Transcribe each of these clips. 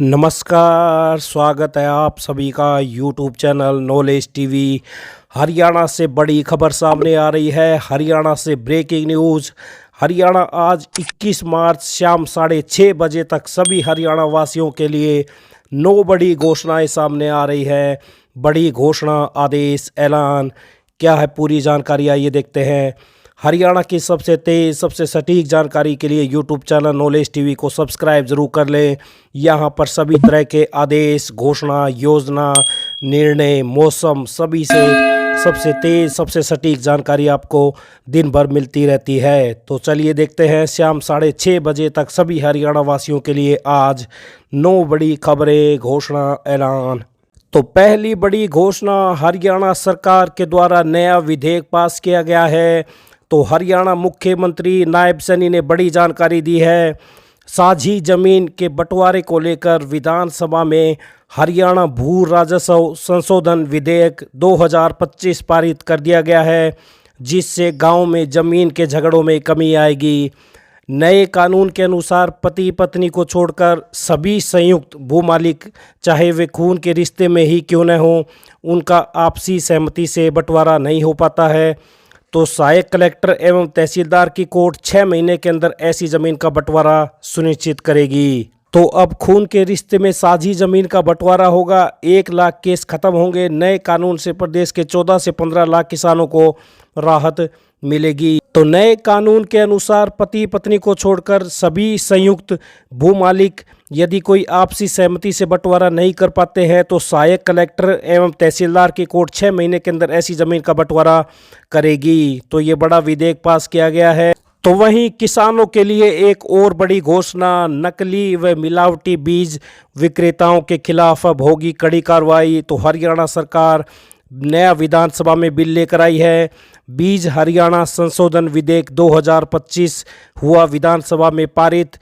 नमस्कार, स्वागत है आप सभी का YouTube channel knowledge TV. Haryana से बड़ी खबर सामने आ रही है। हरियाणा से ब्रेकिंग न्यूज़। हरियाणा आज 21 मार्च शाम 6:30 बजे तक सभी हरियाणा वासियों के लिए 9 बड़ी घोषणाएं सामने आ रही है। बड़ी घोषणा, आदेश, ऐलान क्या है, पूरी जानकारी आइए देखते हैं। हरियाणा की सबसे तेज़, सबसे सटीक जानकारी के लिए यूट्यूब चैनल नॉलेज टीवी को सब्सक्राइब ज़रूर कर लें। यहाँ पर सभी तरह के आदेश, घोषणा, योजना, निर्णय, मौसम सभी से सबसे तेज़, सबसे सटीक जानकारी आपको दिन भर मिलती रहती है। तो चलिए देखते हैं शाम 6:30 बजे तक सभी हरियाणा वासियों के लिए आज 9 बड़ी खबरें, घोषणा, ऐलान। तो पहली बड़ी घोषणा, हरियाणा सरकार के द्वारा नया विधेयक पास किया गया है। तो हरियाणा मुख्यमंत्री नायब सैनी ने बड़ी जानकारी दी है। साझी जमीन के बंटवारे को लेकर विधानसभा में हरियाणा भू राजस्व संशोधन विधेयक 2025 पारित कर दिया गया है, जिससे गांव में जमीन के झगड़ों में कमी आएगी। नए कानून के अनुसार पति पत्नी को छोड़कर सभी संयुक्त भूमालिक, चाहे वे खून के रिश्ते में ही क्यों न हो, उनका आपसी सहमति से बंटवारा नहीं हो पाता है। तो सहायक कलेक्टर एवं तहसीलदार की कोर्ट 6 महीने के अंदर ऐसी जमीन का बंटवारा सुनिश्चित करेगी। तो अब खून के रिश्ते में साझी जमीन का बंटवारा होगा। 1 लाख केस खत्म होंगे। नए कानून से प्रदेश के 14 से 15 लाख किसानों को राहत मिलेगी। तो नए कानून के अनुसार पति पत्नी को छोड़कर सभी संयुक्त भूमालिक यदि कोई आपसी सहमति से बंटवारा नहीं कर पाते हैं तो सहायक कलेक्टर एवं तहसीलदार की कोर्ट 6 महीने के अंदर ऐसी जमीन का बंटवारा करेगी। तो ये बड़ा विधेयक पास किया गया है। तो वहीं किसानों के लिए एक और बड़ी घोषणा, नकली व मिलावटी बीज विक्रेताओं के खिलाफ अब होगी कड़ी कार्रवाई। तो हरियाणा सरकार नया विधानसभा में बिल लेकर आई है। बीज हरियाणा संशोधन विधेयक 2025 हुआ विधानसभा में पारित।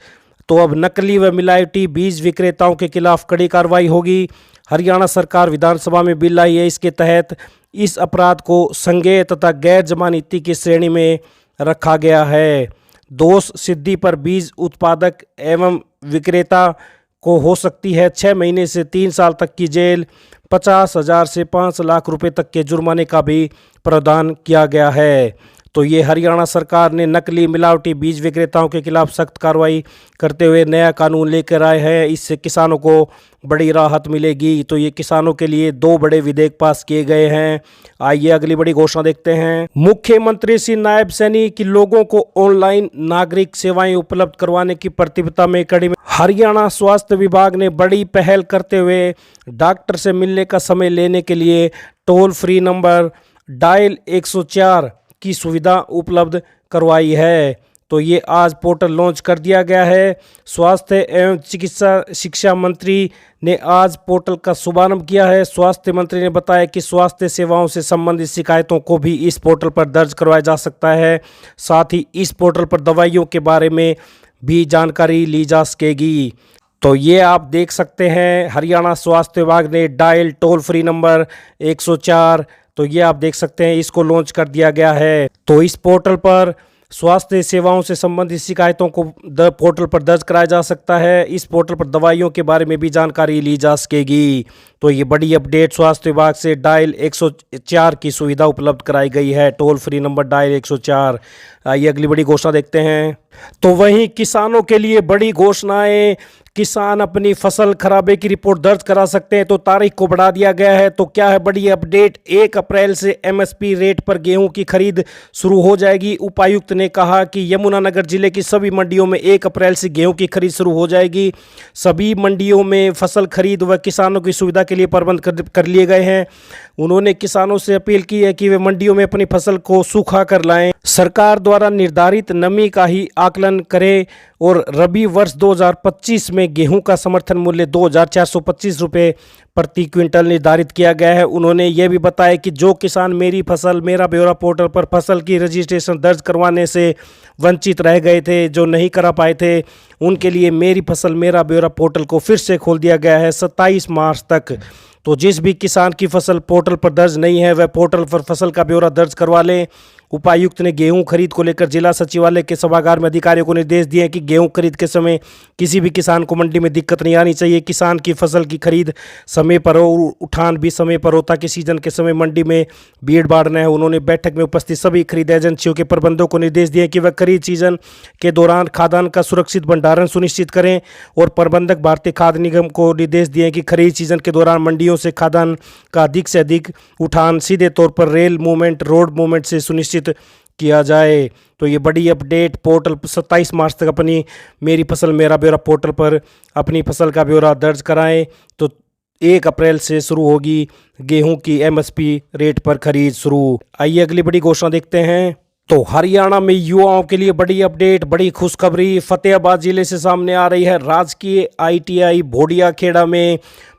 तो अब नकली व मिलावटी बीज विक्रेताओं के खिलाफ कड़ी कार्रवाई होगी। हरियाणा सरकार विधानसभा में बिल लाई है। इसके तहत इस अपराध को संज्ञेय तथा गैर जमानती की श्रेणी में रखा गया है। दोष सिद्धि पर बीज उत्पादक एवं विक्रेता को हो सकती है 6 महीने से 3 साल तक की जेल, 50,000 से 5 लाख रुपए तक के जुर्माने का भी प्रावधान किया गया है। तो ये हरियाणा सरकार ने नकली मिलावटी बीज विक्रेताओं के खिलाफ सख्त कार्रवाई करते हुए नया कानून लेकर आए हैं। इससे किसानों को बड़ी राहत मिलेगी। तो ये किसानों के लिए 2 बड़े विधेयक पास किए गए हैं। आइए अगली बड़ी घोषणा देखते हैं। मुख्यमंत्री श्री नायब सैनी की लोगों को ऑनलाइन नागरिक सेवाएं उपलब्ध करवाने की प्रतिबद्धता में कड़ी में हरियाणा स्वास्थ्य विभाग ने बड़ी पहल करते हुए डॉक्टर से मिलने का समय लेने के लिए टोल फ्री नंबर डायल 104 की सुविधा उपलब्ध करवाई है। तो ये आज पोर्टल लॉन्च कर दिया गया है। स्वास्थ्य एवं चिकित्सा शिक्षा मंत्री ने आज पोर्टल का शुभारंभ किया है। स्वास्थ्य मंत्री ने बताया कि स्वास्थ्य सेवाओं से संबंधित शिकायतों को भी इस पोर्टल पर दर्ज करवाया जा सकता है। साथ ही इस पोर्टल पर दवाइयों के बारे में भी जानकारी ली जा सकेगी। तो ये आप देख सकते हैं, हरियाणा स्वास्थ्य विभाग ने डायल टोल फ्री नंबर 104, तो ये आप देख सकते हैं, इसको लॉन्च कर दिया गया है। तो इस पोर्टल पर स्वास्थ्य सेवाओं से संबंधित शिकायतों को पोर्टल पर दर्ज कराया जा सकता है। इस पोर्टल पर दवाइयों के बारे में भी जानकारी ली जा सकेगी। तो ये बड़ी अपडेट, स्वास्थ्य विभाग से डायल 104 की सुविधा उपलब्ध कराई गई है। Toll free number dial 104। आइए अगली बड़ी घोषणा देखते हैं। तो वहीं किसानों के लिए बड़ी घोषणाएं। किसान अपनी फसल खराबे की रिपोर्ट दर्ज करा सकते हैं। तो तारीख को बढ़ा दिया गया है। तो क्या है बड़ी अपडेट, 1 अप्रैल से एमएसपी रेट पर गेहूं की खरीद शुरू हो जाएगी। उपायुक्त ने कहा कि यमुनानगर जिले की सभी मंडियों में 1 अप्रैल से गेहूं की खरीद शुरू हो जाएगी। सभी मंडियों में फसल खरीद व किसानों की सुविधा के लिए प्रबंध कर लिए गए हैं। उन्होंने किसानों से अपील की है कि वे मंडियों में अपनी फसल को सूखा कर लाएं। सरकार द्वारा निर्धारित नमी का ही आकलन करें और रबी वर्ष 2025 में गेहूं का समर्थन मूल्य 2,425 रुपये प्रति क्विंटल निर्धारित किया गया है। उन्होंने ये भी बताया कि जो किसान मेरी फसल मेरा ब्यौरा पोर्टल पर फसल की रजिस्ट्रेशन दर्ज करवाने से वंचित रह गए थे, जो नहीं करा पाए थे, उनके लिए मेरी फसल मेरा ब्यौरा पोर्टल को फिर से खोल दिया गया है 27 मार्च तक। तो जिस भी किसान की फसल पोर्टल पर दर्ज नहीं है वह पोर्टल पर फसल का ब्यौरा दर्ज करवा लें। उपायुक्त ने गेहूं खरीद को लेकर जिला सचिवालय के सभागार में अधिकारियों को निर्देश दिए कि गेहूं खरीद के समय किसी भी किसान को मंडी में दिक्कत नहीं आनी चाहिए। किसान की फसल की खरीद समय पर हो, उठान भी समय पर हो, ताकि सीजन के समय मंडी में भीड़ भाड़ न हो। उन्होंने बैठक में उपस्थित सभी खरीद एजेंसियों के प्रबंधकों को निर्देश दिए कि वह खरीद सीजन के दौरान खाद्यान्न का सुरक्षित भंडारण सुनिश्चित करें और प्रबंधक भारतीय खाद्य निगम को निर्देश दिए कि खरीद सीजन के दौरान मंडियों से खाद्यान्न का अधिक से अधिक उठान सीधे तौर पर रेल मूवमेंट, रोड मूवमेंट से सुनिश्चित किया जाए। तो ये बड़ी अपडेट पोर्टल 27 मार्च तक अपनी मेरी फसल मेरा ब्यौरा पोर्टल पर अपनी फसल का ब्यौरा दर्ज कराएं। तो 1 अप्रैल से शुरू होगी गेहूं की एमएसपी रेट पर खरीद शुरू। आइए अगली बड़ी घोषणा देखते हैं। तो हरियाणा में युवाओं के लिए बड़ी अपडेट, बड़ी खुशखबरी फतेहाबाद जिले से सामने आ रही है। राजकीय ITI भोडिया खेड़ा में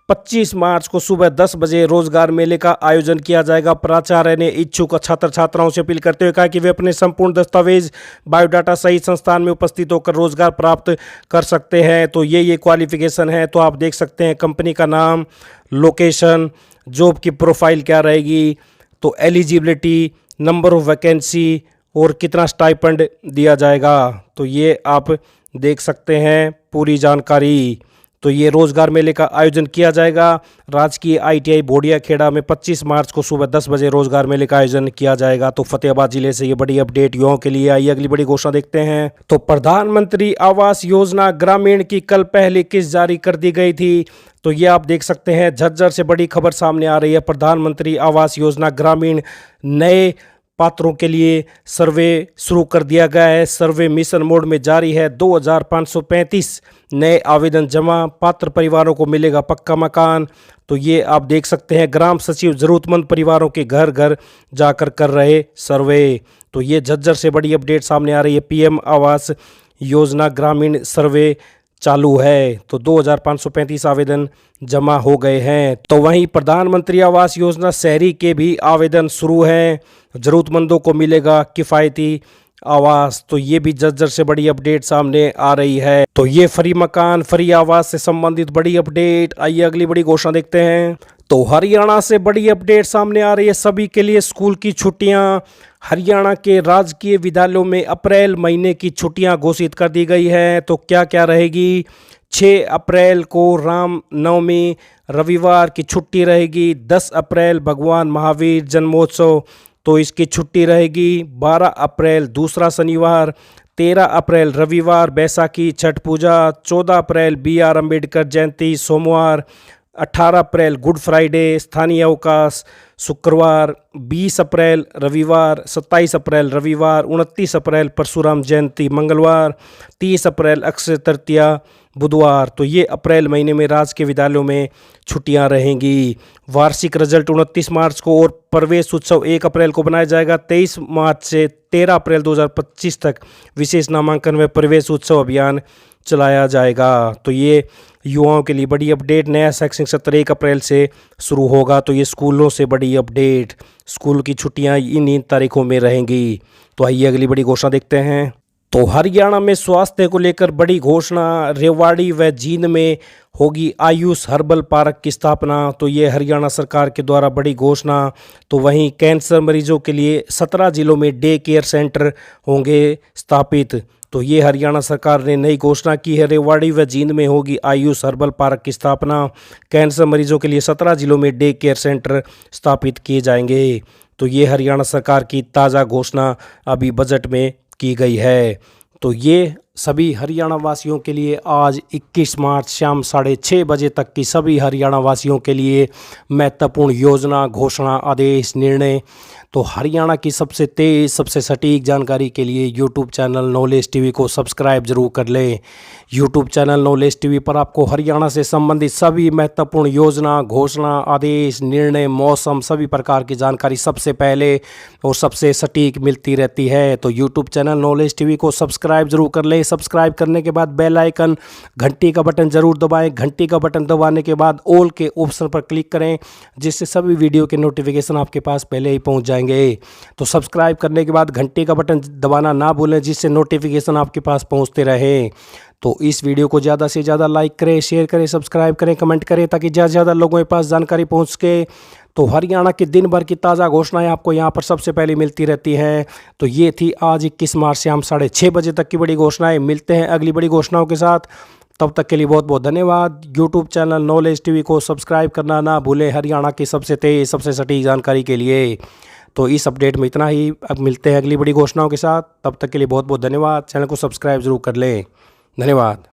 25 मार्च को सुबह 10 बजे रोजगार मेले का आयोजन किया जाएगा। प्राचार्य ने इच्छुक छात्र छात्राओं से अपील करते हुए कहा कि वे अपने संपूर्ण दस्तावेज बायोडाटा सहित संस्थान में उपस्थित होकर रोजगार प्राप्त कर सकते हैं। तो ये क्वालिफिकेशन है। तो आप देख सकते हैं कंपनी का नाम, लोकेशन, जॉब की प्रोफाइल क्या रहेगी, तो एलिजिबिलिटी, नंबर ऑफ वैकेंसी और कितना स्टाइपेंड दिया जाएगा। तो ये आप देख सकते हैं पूरी जानकारी। तो ये रोजगार मेले का आयोजन किया जाएगा राजकीय ITI भोडिया खेड़ा में 25 मार्च को सुबह 10 बजे रोजगार मेले का आयोजन किया जाएगा। तो फतेहाबाद जिले से ये बड़ी अपडेट युवाओं के लिए आई। अगली बड़ी घोषणा देखते हैं। तो प्रधानमंत्री आवास योजना ग्रामीण की कल पहली किस्त जारी कर दी गई थी। तो ये आप देख सकते हैं झज्जर से बड़ी खबर सामने आ रही है। प्रधानमंत्री आवास योजना ग्रामीण नए पात्रों के लिए सर्वे शुरू कर दिया गया है। सर्वे मिशन मोड में जारी है। 2535 नए आवेदन जमा, पात्र परिवारों को मिलेगा पक्का मकान। तो ये आप देख सकते हैं ग्राम सचिव जरूरतमंद परिवारों के घर घर जाकर कर रहे सर्वे। तो ये झज्जर से बड़ी अपडेट सामने आ रही है। PM आवास योजना ग्रामीण सर्वे चालू है। तो 2535 आवेदन जमा हो गए हैं। तो वहीं प्रधानमंत्री आवास योजना शहरी के भी आवेदन शुरू हैं। जरूरतमंदों को मिलेगा किफ़ायती आवास। तो ये भी झज्जर से बड़ी अपडेट सामने आ रही है। तो ये फ्री मकान, फ्री आवास से संबंधित बड़ी अपडेट। आइए अगली बड़ी घोषणा देखते हैं। तो हरियाणा से बड़ी अपडेट सामने आ रही है। सभी के लिए स्कूल की छुट्टियां। हरियाणा के राजकीय विद्यालयों में अप्रैल महीने की छुट्टियां घोषित कर दी गई है। तो क्या क्या रहेगी? 6 अप्रैल को रामनवमी रविवार की छुट्टी रहेगी। 10 अप्रैल भगवान महावीर जन्मोत्सव, तो इसकी छुट्टी रहेगी। 12 अप्रैल दूसरा शनिवार। 13 अप्रैल रविवार बैसाखी छठ पूजा। 14 अप्रैल BR अम्बेडकर जयंती सोमवार। 18 अप्रैल गुड फ्राइडे स्थानीय अवकाश शुक्रवार। 20 अप्रैल रविवार। 27 अप्रैल रविवार। 29 अप्रैल परशुराम जयंती मंगलवार। 30 अप्रैल अक्षय तृतीया बुधवार। तो ये अप्रैल महीने में राजकीय विद्यालयों में छुट्टियां रहेंगी। वार्षिक रिजल्ट 29 मार्च को और प्रवेश उत्सव 1 अप्रैल को बनाया जाएगा। 23 मार्च से 13 अप्रैल 2025 तक विशेष नामांकन व प्रवेश उत्सव अभियान चलाया जाएगा। तो ये युवाओं के लिए बड़ी अपडेट। नया शैक्षणिक सत्र 1 अप्रैल से शुरू होगा। तो ये स्कूलों से बड़ी अपडेट। स्कूल की छुट्टियां इन तारीखों में रहेंगी। तो आइए अगली बड़ी घोषणा देखते हैं। तो हरियाणा में स्वास्थ्य को लेकर बड़ी घोषणा। रेवाड़ी व जींद में होगी आयुष हर्बल पार्क की स्थापना। तो ये हरियाणा सरकार के द्वारा बड़ी घोषणा। तो वहीं कैंसर मरीजों के लिए 17 जिलों में डे केयर सेंटर होंगे स्थापित। तो ये हरियाणा सरकार ने नई घोषणा की है। रेवाड़ी व जींद में होगी आयुष हर्बल पार्क की स्थापना। कैंसर मरीजों के लिए 17 जिलों में डे केयर सेंटर स्थापित किए जाएंगे। तो ये हरियाणा सरकार की ताज़ा घोषणा अभी बजट में की गई है। तो ये सभी हरियाणा वासियों के लिए आज 21 मार्च शाम 6:30 बजे तक की सभी हरियाणा वासियों के लिए महत्वपूर्ण योजना, घोषणा, आदेश, निर्णय। तो हरियाणा की सबसे तेज़, सबसे सटीक जानकारी के लिए यूट्यूब चैनल नॉलेज टीवी को सब्सक्राइब जरूर कर लें। यूट्यूब चैनल नॉलेज टीवी पर आपको हरियाणा से संबंधित सभी महत्वपूर्ण योजना, घोषणा, आदेश, निर्णय, मौसम, सभी प्रकार की जानकारी सबसे पहले और सबसे सटीक मिलती रहती है। तो यूट्यूब चैनल नॉलेज टीवी को सब्सक्राइब जरूर कर लें। करें। सब्सक्राइब करने के बाद बेल आइकन घंटी का बटन ज़रूर दबाएं। घंटी का बटन दबाने के बाद ऑल के ऑप्शन पर क्लिक करें, जिससे सभी वीडियो के नोटिफिकेशन आपके पास पहले ही पहुंच जाएंगे। तो सब्सक्राइब करने के बाद घंटी का बटन दबाना ना भूलें, जिससे नोटिफिकेशन आपके पास पहुंचते रहे। तो इस वीडियो को ज़्यादा से ज़्यादा लाइक करें, शेयर करें, सब्सक्राइब करें, कमेंट करें, ताकि ज़्यादा से ज़्यादा लोगों के पास जानकारी पहुंच सके। तो हरियाणा के दिन भर की ताज़ा घोषणाएं आपको यहां पर सबसे पहले मिलती रहती हैं। तो ये थी आज 21 मार्च शाम 6:30 बजे तक की बड़ी घोषणाएं। मिलते हैं अगली बड़ी घोषणाओं के साथ, तब तक के लिए बहुत बहुत धन्यवाद। यूट्यूब चैनल नॉलेज टीवी को सब्सक्राइब करना ना भूलें हरियाणा की सबसे तेज़ सबसे सटीक जानकारी के लिए। तो इस अपडेट में इतना ही। अब मिलते हैं अगली बड़ी घोषणाओं के साथ, तब तक के लिए बहुत बहुत धन्यवाद। चैनल को सब्सक्राइब जरूर कर लें। धन्यवाद।